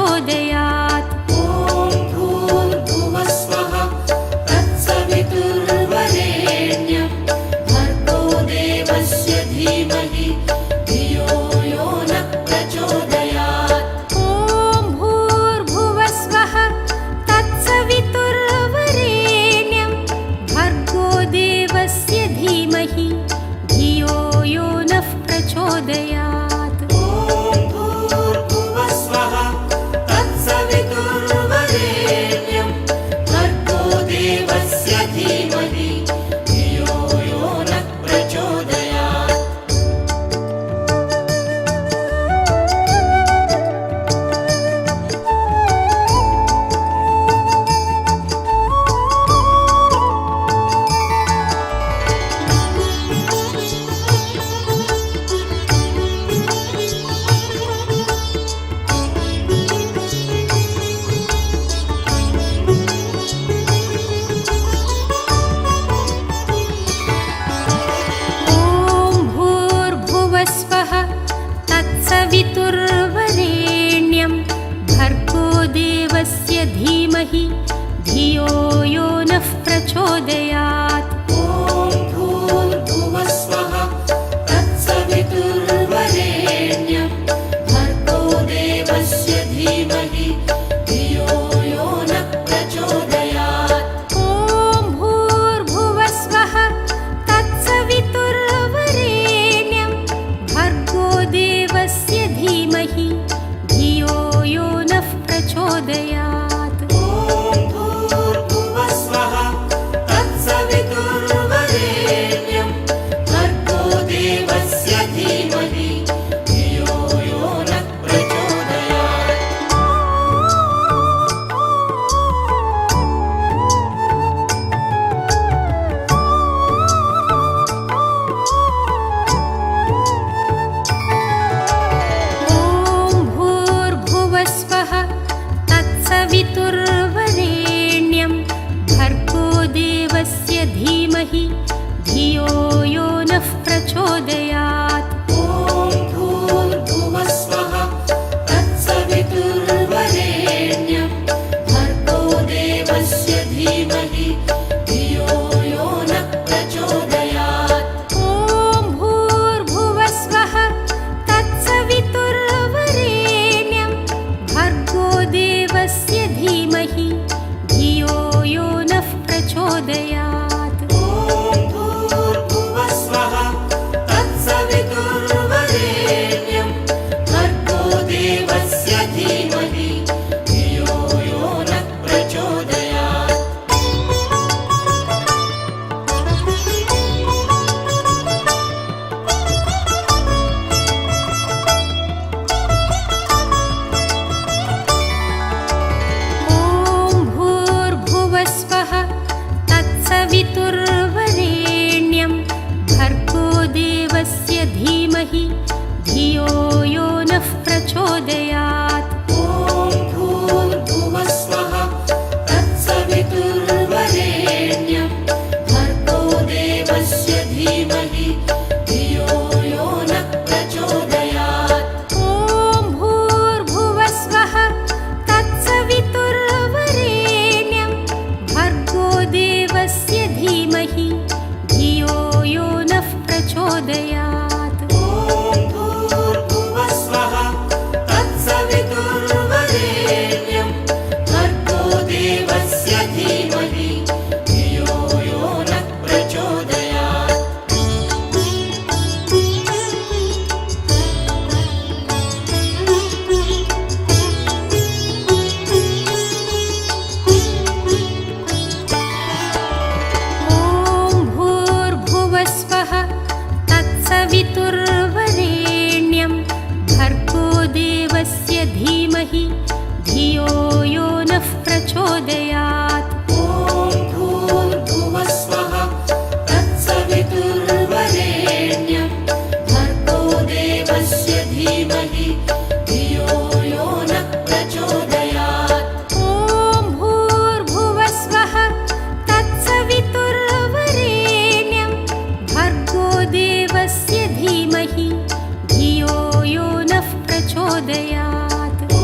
प्रचोदयात्। ॐ भूर्भुवस्वः तत्सवितुर्वरेण्यं भर्गो देवस्य धीमहि धियो यो नः प्रचोदयात्। ॐ भूर्भुवस्वः तत्सवितुर्वरेण्यं भर्गो देवस्य धीमहि धियो यो नः प्रचोदयात्। ॐ भूर्भुवस्वः तत्सवितुर्वरेण्यं भर्गो देवस्य धीमहि धियो यो नः प्रचोदयात्। ॐ भूर्भुवस्वः तत्सवितुर्वरेण्यं भर्गो देवस्य धीमहि धियो यो नः प्रचोदयात्। ॐ भूर्भुवस्वः तत्सवितुर्वरेण्यं भर्गो देवस्य धीमहि धियो यो नः प्रचोदयात्। ॐ भूर्भुवस्वः तत्सवितुर्वरेण्यं भर्गो देवस्य धीमहि धियो यो नः प्रचोदयात्। ॐ भूर्भुवस्वः तत्सवितुर्वरेण्यं भर्गो देवस्य धीमहि धियो यो नः प्रचोदयात्। ॐ भूर्भुवस्वः तत्सवितुर्वरेण्यं भर्गो देवस्य धीमहि धियो यो नः प्रचोदयात्। ॐ भूर्भुवस्वः तत्सवितुर्वरेण्यं भर्गो देवस्य धीमहि धियो यो नः प्रचोदयात्। ॐ भूर्भुवस्वः तत्सवितुर्वरेण्यं भर्गो देवस्य धीमहि धियो यो नः प्रचोदयात्। ॐ भूर्भुवस्वः तत्सवितुर्वरेण्यं भर्गो देवस्य धीमहि धियो यो नः प्रचोदयात्। ॐ भूर्भुवस्वः तत्सवितुर्वरेण्यं भर्गो देवस्य धीमहि धियो यो नः प्रचोदयात्। ॐ भूर्भुवस्वः तत्सवितुर्वरेण्यं भर्गो देवस्य धीमहि धियो यो नः प्रचोदयात्। ॐ भूर्भुवस्वः तत्सवितुर्वरेण्यं भर्गो देवस्य धीमहि धियो यो नः प्रचोदयात्। ॐ भूर्भुवस्वः तत्सवितुर्वरेण्यं भर्गो देवस्य धीमहि धियो यो नः प्रचोदयात्। ॐ भूर्भुवस्वः तत्सवितुर्वरेण्यं भर्गो देवस्य धीमहि धियो यो नः प्रचोदयात्। ॐ भूर्भुवस्वः तत्सवितुर्वरेण्यं भर्गो देवस्य धीमहि धियो यो नः प्रचोदयात्। ॐ भूर्भुवस्वः तत्सवितुर्वरेण्यं भर्गो देवस्य धीमहि धियो यो नः प्रचोदयात्। ॐ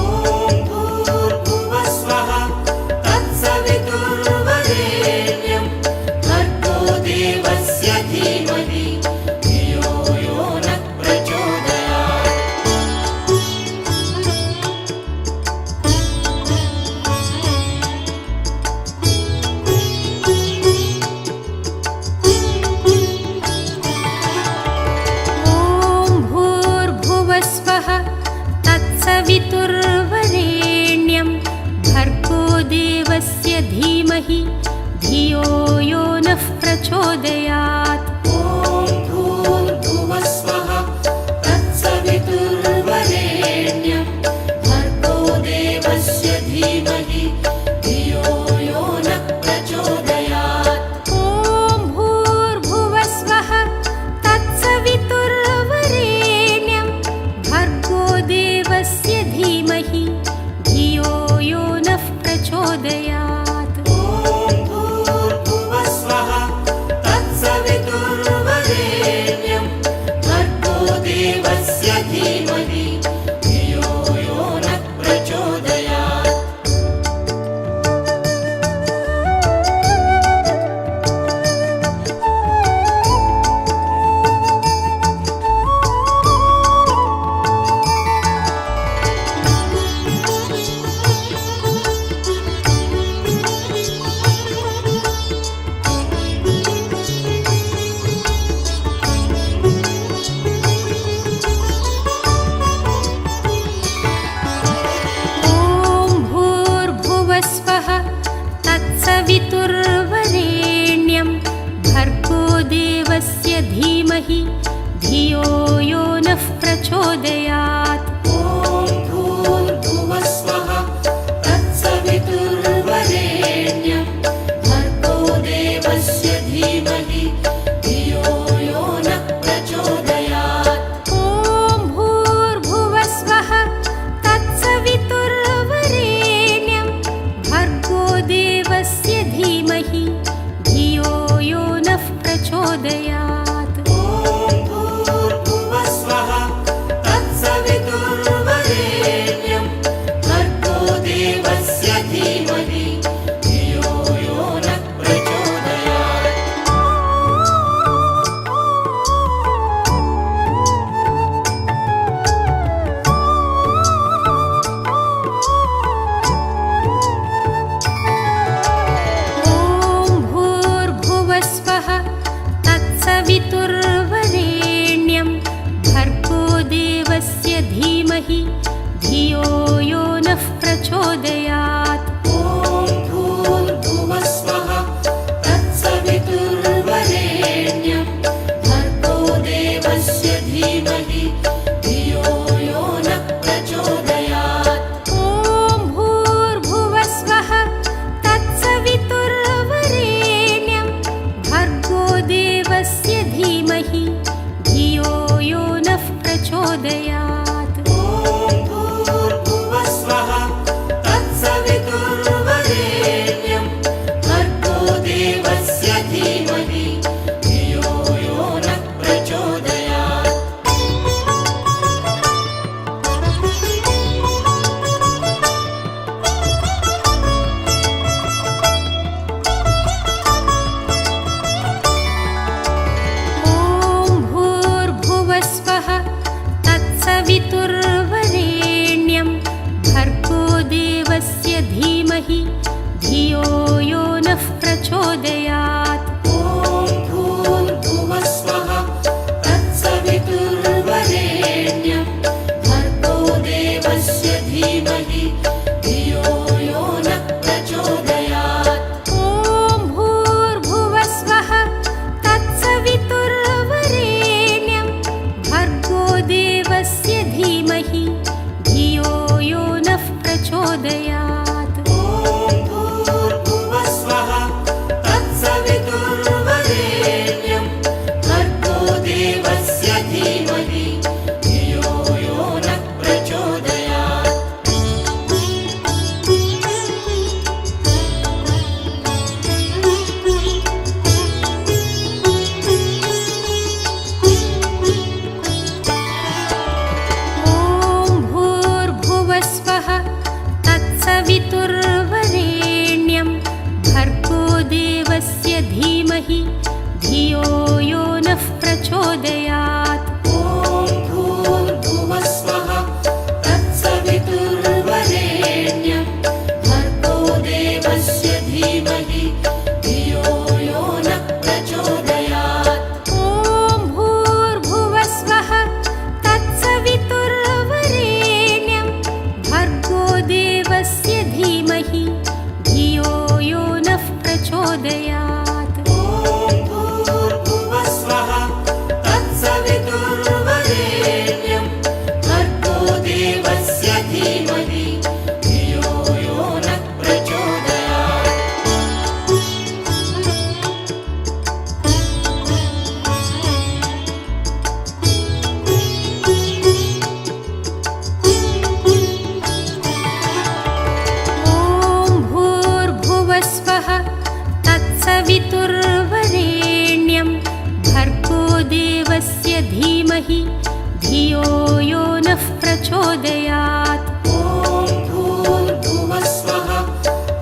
धीमहि धियो यो नः प्रचोदयात्। ॐ भूर्भुवस्वः तत्सवितुर्वरेण्यं भर्गो देवस्य धीमहि धियो यो नः प्रचोदयात्। ॐ भूर्भुवस्वः तत्सवितुर्वरेण्यं भर्गो देवस्य धीमहि धियो यो नः प्रचोदयात्। ॐ भूर्भुवस्वः तत्सवितुर्वरेण्यं भर्गो देवस्य धीमहि धियो यो नः प्रचोदयात्। ॐ भूर्भुवस्वः तत्सवितुर्वरेण्यं भर्गो देवस्य धीमहि धियो यो नः प्रचोदयात्। ॐ भूर्भुवस्वः तत्सवितुर्वरेण्यं भर्गो देवस्य धीमहि धियो यो नः प्रचोदयात्। ॐ भूर्भुवस्वः तत्सवितुर्वरेण्यं भर्गो देवस्य धीमहि धियो यो नः प्रचोदयात्। ॐ भूर्भुवस्वः तत्सवितुर्वरेण्यं भर्गो देवस्य धीमहि धियो यो नः प्रचोदयात्। ॐ भूर्भुवस्वः तत्सवितुर्वरेण्यं भर्गो देवस्य धीमहि धियो यो नः प्रचोदयात्। ॐ भूर्भुवस्वः तत्सवितुर्वरेण्यं भर्गो देवस्य धीमहि धियो यो नः प्रचोदयात्। ॐ भूर्भुवस्वः तत्सवितुर्वरेण्यं भर्गो देवस्य धीमहि धियो यो नः प्रचोदयात्। ॐ भूर्भुवस्वः तत्सवितुर्वरेण्यं भर्गो देवस्य धीमहि धियो यो नः प्रचोदयात्। ॐ भूर्भुवस्वः तत्सवितुर्वरेण्यं भर्गो देवस्य धीमहि धियो यो नः प्रचोदयात्। ॐ भूर्भुवस्वः तत्सवितुर्वरेण्यं भर्गो देवस्य धीमहि धियो यो नः प्रचोदयात्। ॐ भूर्भुवस्वः तत्सवितुर्वरेण्यं भर्गो देवस्य धीमहि धियो यो नः प्रचोदयात्। ॐ भूर्भुवस्वः तत्सवितुर्वरेण्यं भर्गो देवस्य धीमहि धियो यो नः प्रचोदयात्। ॐ भूर्भुवस्वः तत्सवितुर्वरेण्यं भर्गो देवस्य धीमहि धियो यो नः प्रचोदयात्। ॐ भूर्भुवस्वः तत्सवितुर्वरेण्यं भर्गो देवस्य धीमहि धियो यो नः प्रचोदयात्। ॐ भूर्भुवस्वः तत्सवितुर्वरेण्यं भर्गो देवस्य धीमहि धियो यो नः प्रचोदयात्। ॐ भूर्भुवस्वः तत्सवितुर्वरेण्यं भर्गो देवस्य धीमहि धियो यो नः प्रचोदयात्। ॐ भूर्भुवस्वः तत्सवितुर्वरेण्यं भर्गो देवस्य धीमहि धियो यो नः प्रचोदयात्। ॐ भूर्भुवस्वः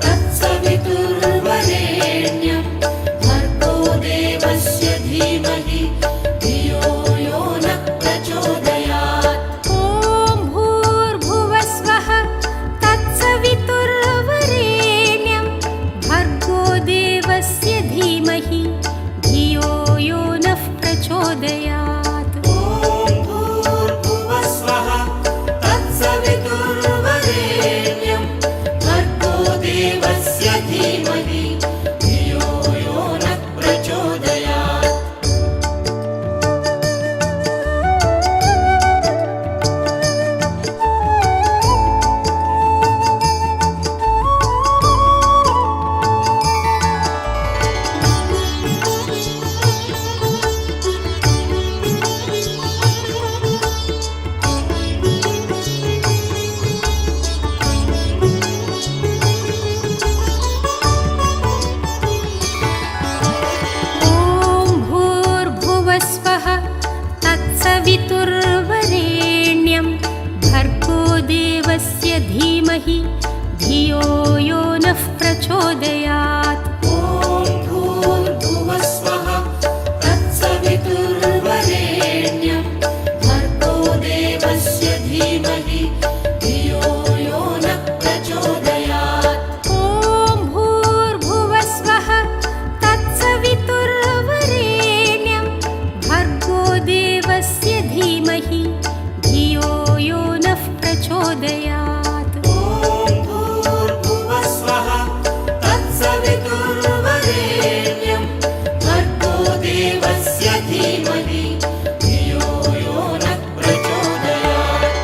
तत्सवितुर्वरेण्यं भर्गो देवस्य धीमहि धियो यो नः प्रचोदयात्। ॐ भूर्भुवस्वः तत्सवितुर्वरेण्यं भर्गो देवस्य धीमहि धियो यो नः प्रचोदयात्। ॐ भूर्भुवस्वः तत्सवितुर्वरेण्यं भर्गो देवस्य धीमहि धियो यो नः प्रचोदयात्। ॐ भूर्भुवस्वः तत्सवितुर्वरेण्यं भर्गो देवस्य धीमहि धियो यो नः प्रचोदयात्। ॐ भूर्भुवस्वः तत्सवितुर्वरेण्यं भर्गो देवस्य धीमहि धियो यो नः प्रचोदयात्। ॐ भूर्भुवस्वः तत्सवितुर्वरेण्यं भर्गो देवस्य धीमहि धियो यो नः प्रचोदयात्। ॐ भूर्भुवस्वः तत्सवितुर्वरेण्यं भर्गो देवस्य धीमहि धियो यो नः प्रचोदयात्।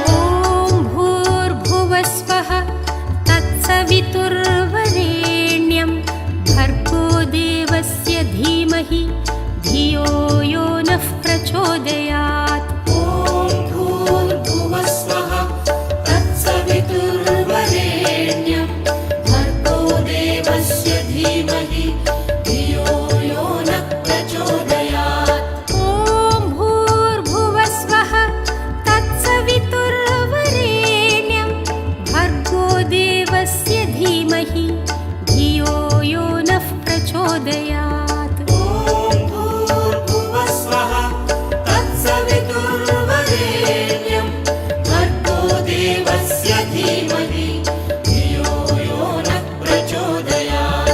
ॐ भूर्भुवस्वः तत्सवितुर्वरेण्यं भर्गो देवस्य धीमहि धियो यो नः प्रचोदयात्। ॐ भूर्भुवस्वः तत्सवितुर्वरेण्यं भर्गो देवस्य धीमहि धियो यो नः प्रचोदयात्। ॐ भूर्भुवस्वः तत्सवितुर्वरेण्यं भर्गो देवस्य धीमहि धियो यो नः प्रचोदयात्। ॐ भूर्भुवस्वः तत्सवितुर्वरेण्यं भर्गो देवस्य धीमहि धियो यो नः प्रचोदयात्।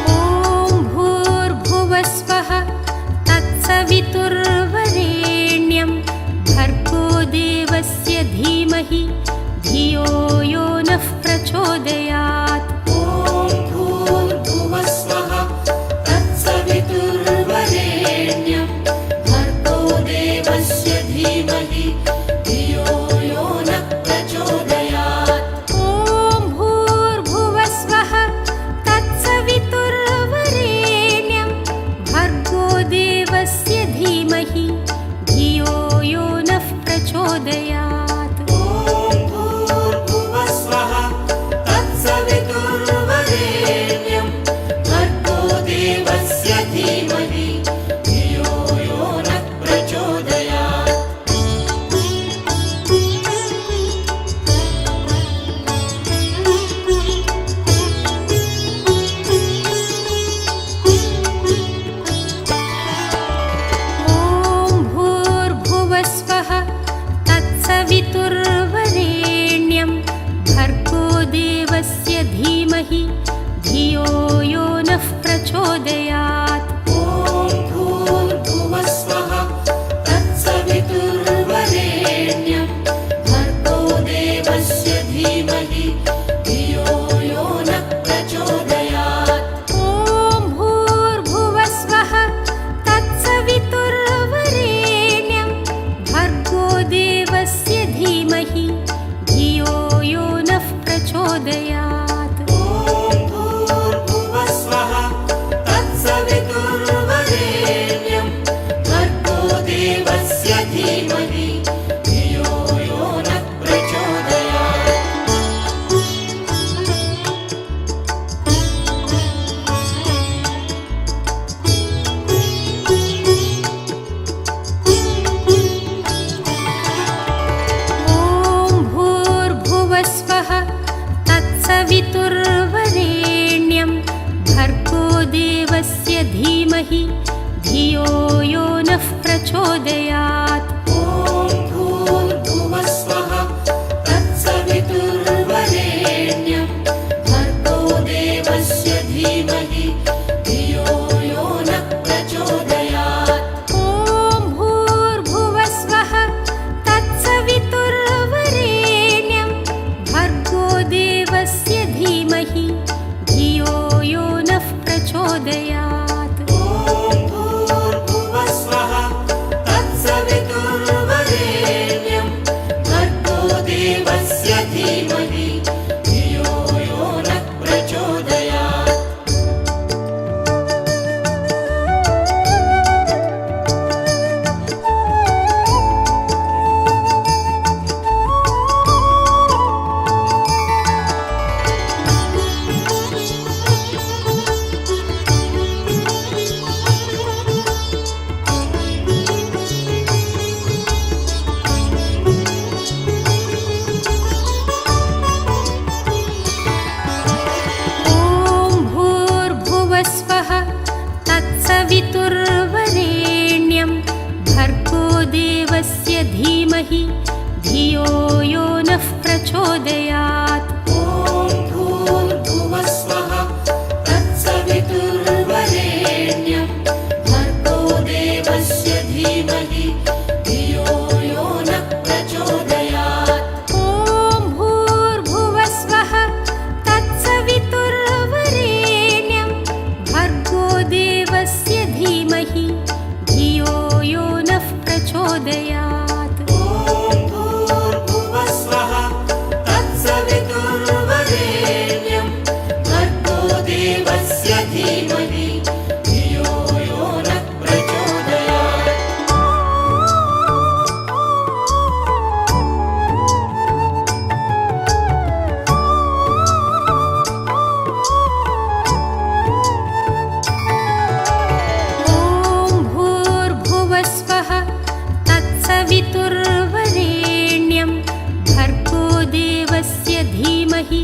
ॐ भूर्भुवस्वः धीमहि धियो यो नः प्रचोदयात्। ॐ भूर्भुवस्वः तत्सवितुर्वरेण्यं भर्गो देवस्य धीमहि धियो यो नः प्रचोदयात्। ॐ भूर्भुवस्वः तत्सवितुर्वरेण्यं भर्गो देवस्य धीमहि धियो यो नः प्रचोदयात्। ॐ भूर्भुवस्वः तत्सवितुर्वरेण्यं भर्गो देवस्य धीमहि धियो यो नः प्रचोदयात्। ॐ भूर्भुवस्वः तत्सवितुर्वरेण्यं भर्गो देवस्य धीमहि धियो यो नः प्रचोदयात्। ॐ भूर्भुवस्वः तत्सवितुर्वरेण्यं भर्गो देवस्य धीमहि धियो यो नः प्रचोदयात्। ॐ भूर्भुवस्वः तत्सवितुर्वरेण्यं भर्गो देवस्य धीमहि धियो यो नः प्रचोदयात्। ॐ भूर्भुवस्वः तत्सवितुर्वरेण्यं भर्गो देवस्य धीमहि धियो यो नः प्रचोदयात्। ॐ भूर्भुवस्वः तत्सवितुर्वरेण्यं भर्गो देवस्य धीमहि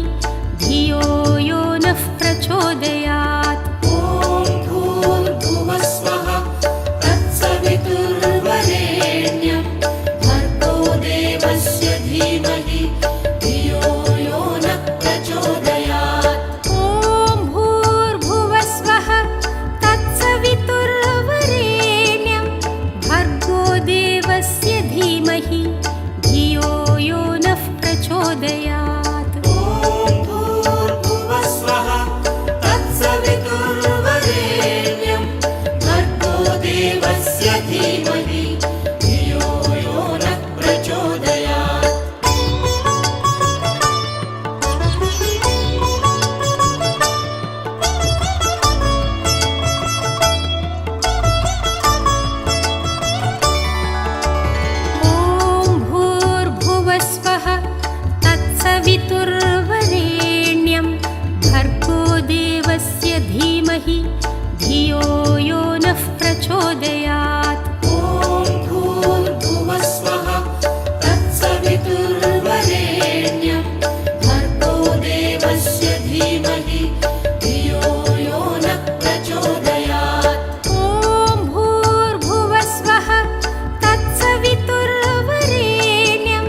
धियो यो नः प्रचोदयात्। ॐ भूर्भुवस्वः तत्सवितुर्वरेण्यं भर्गो देवस्य धीमहि धियो यो नः प्रचोदयात्। ॐ भूर्भुवस्वः तत्सवितुर्वरेण्यं भर्गो देवस्य धीमहि धियो यो नः प्रचोदयात्। ॐ भूर्भुवस्वः तत्सवितुर्वरेण्यं भर्गो देवस्य धीमहि धियो यो नः प्रचोदयात्। ॐ भूर्भुवस्वः तत्सवितुर्वरेण्यं भर्गो देवस्य धीमहि धियो यो नः प्रचोदयात्। ॐ भूर्भुवस्वः तत्सवितुर्वरेण्यं भर्गो देवस्य धीमहि धियो यो नः प्रचोदयात्। ॐ भूर्भुवस्वः तत्सवितुर्वरेण्यं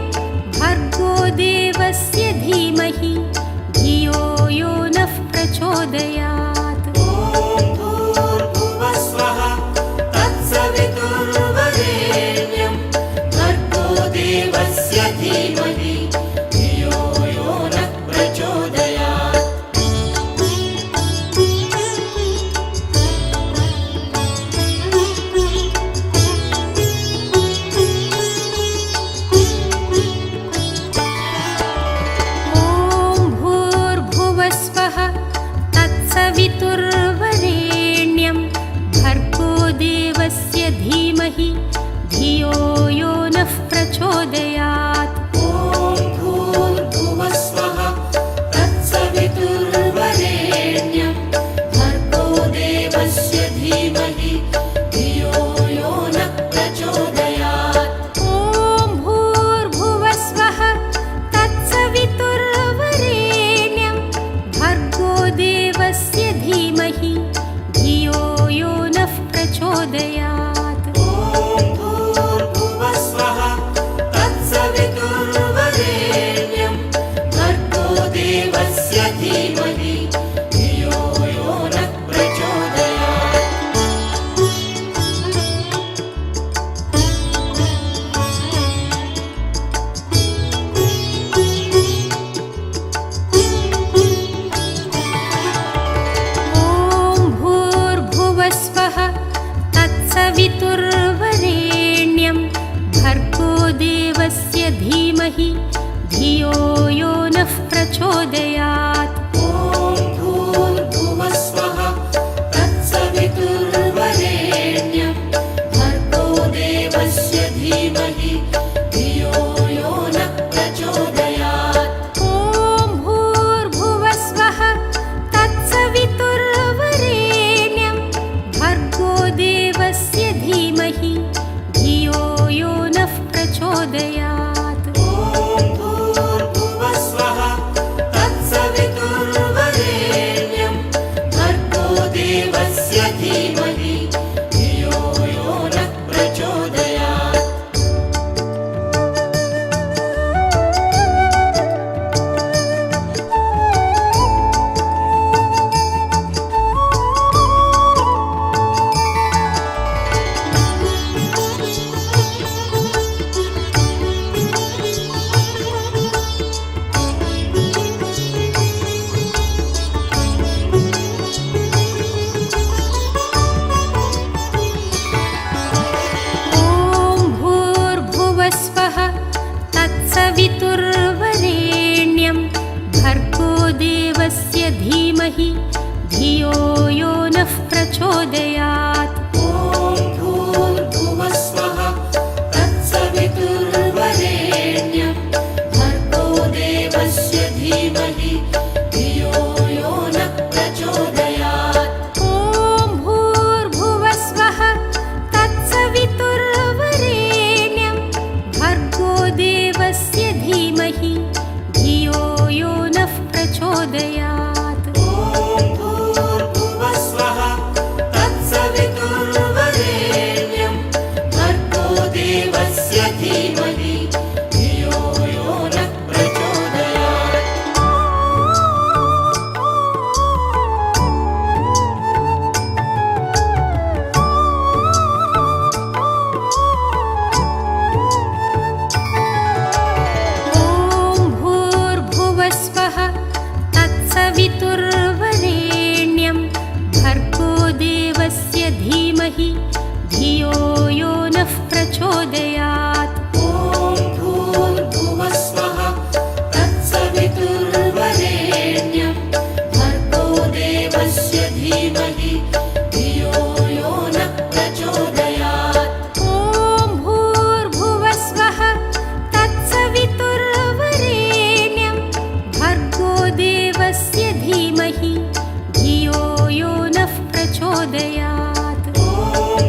भर्गो देवस्य धीमहि धियो यो नः प्रचोदयात्। ॐ भूर्भुवस्वः तत्सवितुर्वरेण्यं भर्गो देवस्य धीमहि धियो यो नः प्रचोदयात्। ॐ भूर्भुवस्वः तत्सवितुर्वरेण्यं भर्गो देवस्य धीमहि धियो यो नः प्रचोदयात्। ॐ भूर्भुवस्वः तत्सवितुर्वरेण्यं भर्गो देवस्य धीमहि धियो यो नः प्रचोदयात्। ॐ भूर्भुवस्वः तत्सवितुर्वरेण्यं भर्गो देवस्य धीमहि धियो यो नः प्रचोदयात्। ॐ भूर्भुवस्वः तत्सवितुर्वरेण्यं भर्गो देवस्य धीमहि धियो यो नः प्रचोदयात्। ॐ भूर्भुवस्वः तत्सवितुर्वरेण्यं भर्गो देवस्य धीमहि धियो यो नः प्रचोदयात्। ॐ भूर्भुवस्वः तत्सवितुर्वरेण्यं भर्गो देवस्य धीमहि धियो यो नः प्रचोदयात्। ॐ भूर्भुवस्वः तत्सवितुर्वरेण्यं भर्गो देवस्य धीमहि धियो यो नः प्रचोदयात्। ॐ भूर्भुवस्वः तत्सवितुर्वरेण्यं भर्गो देवस्य धीमहि धियो यो नः प्रचोदयात्। ॐ भूर्भुवस्वः तत्सवितुर्वरेण्यं भर्गो देवस्य धीमहि धियो यो नः प्रचोदयात्। ॐ भूर्भुवस्वः तत्सवितुर्वरेण्यं भर्गो देवस्य धीमहि धियो यो नः प्रचोदयात्। ॐ भूर्भुवस्वः तत्सवितुर्वरेण्यं भर्गो देवस्य धीमहि धियो यो नः प्रचोदयात्। ॐ भूर्भुवस्वः तत्सवितुर्वरेण्यं भर्गो देवस्य धीमहि धियो यो नः प्रचोदयात्। ॐ भूर्भुवस्वः तत्सवितुर्वरेण्यं भर्गो देवस्य धीमहि धियो यो नः प्रचोदयात्। ॐ भूर्भुवस्वः तत्सवितुर्वरेण्यं भर्गो देवस्य धीमहि धियो यो नः प्रचोदयात्। ॐ भूर्भुवस्वः तत्सवितुर्वरेण्यं भर्गो देवस्य धीमहि धियो यो नः प्रचोदयात्। ॐ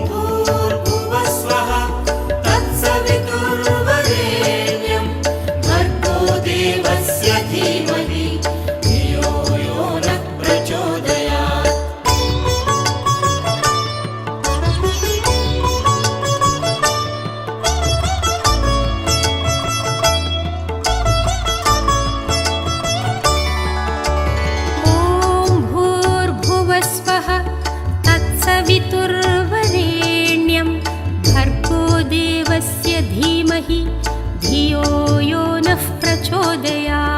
भूर्भुवस्वः तत्सवितुर्वरेण्यं भर्गो देवस्य धीमहि धियो यो नः प्रचोदयात्। ॐ भूर्भुवस्वः तत्सवितुर्वरेण्यं भर्गो देवस्य धीमहि धियो यो नः प्रचोदयात्।